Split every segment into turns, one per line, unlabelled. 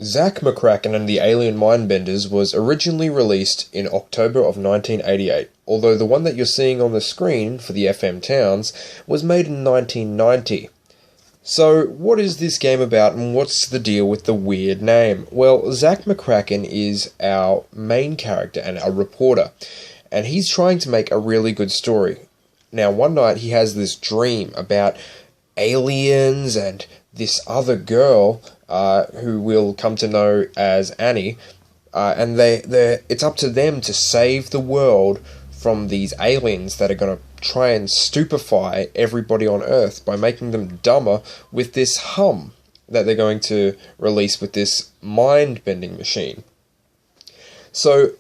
Zak McKracken and the Alien Mindbenders was originally released in October of 1988, although the one that you're seeing on the screen for the FM Towns was made in 1990. So, what is this game about and what's the deal with the weird name? Well, Zak McKracken is our main character and our reporter, and he's trying to make a really good story. Now, one night he has this dream about aliens and this other girl who we'll come to know as Annie, and it's up to them to save the world from these aliens that are going to try and stupefy everybody on Earth by making them dumber with this hum that they're going to release with this mind-bending machine. So,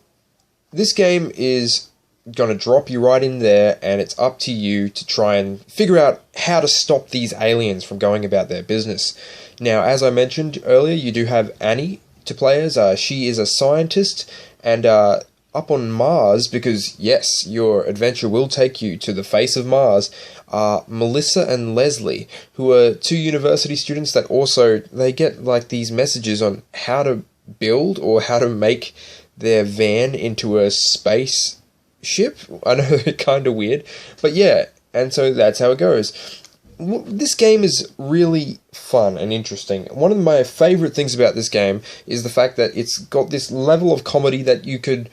this game is going to drop you right in there, and it's up to you to try and figure out how to stop these aliens from going about their business. Now, as I mentioned earlier, you do have Annie to play as. She is a scientist, and up on Mars, because yes, your adventure will take you to the face of Mars, are Melissa and Leslie, who are two university students that also, they get like these messages on how to build or how to make their van into a space ship. I know, kind of weird, but yeah, and so that's how it goes. This game is really fun and interesting. One of my favourite things about this game is the fact that it's got this level of comedy that you could,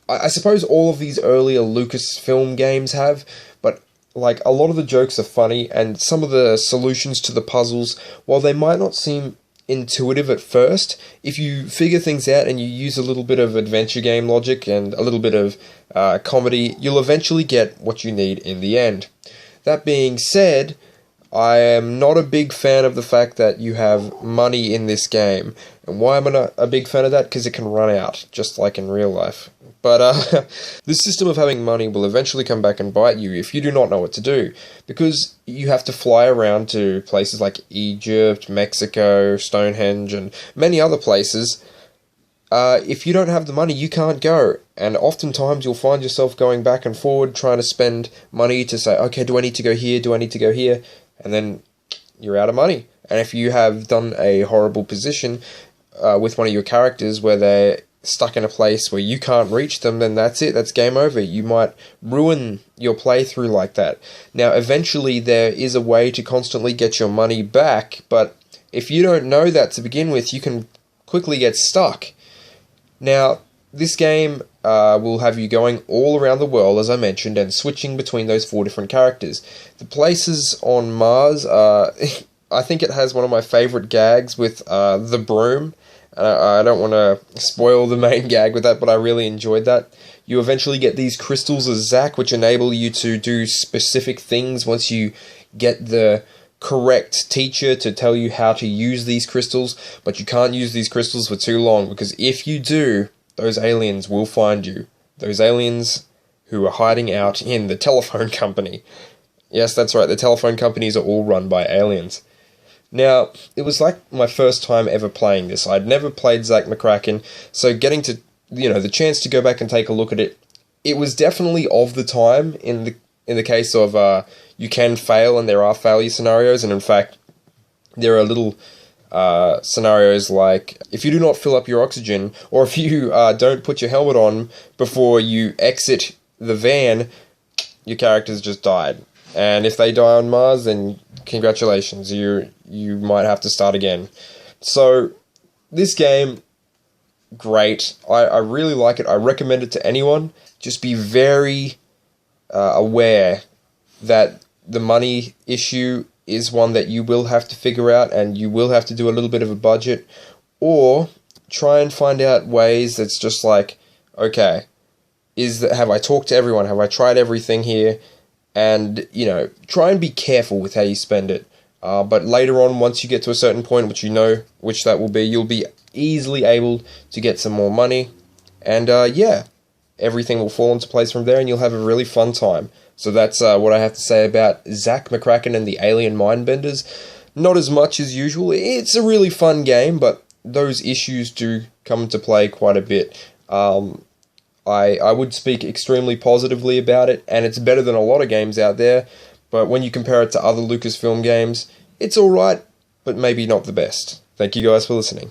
I suppose all of these earlier Lucasfilm games have, but like a lot of the jokes are funny, and some of the solutions to the puzzles, while they might not seem intuitive at first, if you figure things out and you use a little bit of adventure game logic and a little bit of comedy, you'll eventually get what you need in the end. That being said, I am not a big fan of the fact that you have money in this game. And why am I not a big fan of that? Because it can run out, just like in real life. But this system of having money will eventually come back and bite you if you do not know what to do. Because you have to fly around to places like Egypt, Mexico, Stonehenge, and many other places. If you don't have the money, you can't go. And oftentimes you'll find yourself going back and forward trying to spend money to say, okay, do I need to go here? Do I need to go here? And then you're out of money. And if you have done a horrible position with one of your characters where they're stuck in a place where you can't reach them, then that's it, that's game over. You might ruin your playthrough like that. Now, eventually there is a way to constantly get your money back, but if you don't know that to begin with, you can quickly get stuck. Now, this game will have you going all around the world, as I mentioned, and switching between those 4 different characters. The places on Mars, I think it has one of my favourite gags with the broom. I don't want to spoil the main gag with that, but I really enjoyed that. You eventually get these crystals as Zak, which enable you to do specific things once you get the correct teacher to tell you how to use these crystals, but you can't use these crystals for too long, because if you do, those aliens will find you. Those aliens who are hiding out in the telephone company. Yes, that's right, the telephone companies are all run by aliens. Now, it was like my first time ever playing this. I'd never played Zak McKracken, so getting to, the chance to go back and take a look at it, it was definitely of the time in the case of you can fail and there are failure scenarios, and in fact, there are little scenarios like if you do not fill up your oxygen, or if you don't put your helmet on before you exit the van, your character's just died. And if they die on Mars, then congratulations, you might have to start again. So, this game, great. I really like it. I recommend it to anyone. Just be very aware that the money issue is one that you will have to figure out, and you will have to do a little bit of a budget, or try and find out ways that's just like, okay, have I talked to everyone? Have I tried everything here? And, try and be careful with how you spend it. But later on, once you get to a certain point, which you know which that will be, you'll be easily able to get some more money. And, everything will fall into place from there, and you'll have a really fun time. So that's what I have to say about Zak McKracken and the Alien Mindbenders. Not as much as usual. It's a really fun game, but those issues do come into play quite a bit. I would speak extremely positively about it, and it's better than a lot of games out there, but when you compare it to other Lucasfilm games, it's alright, but maybe not the best. Thank you guys for listening.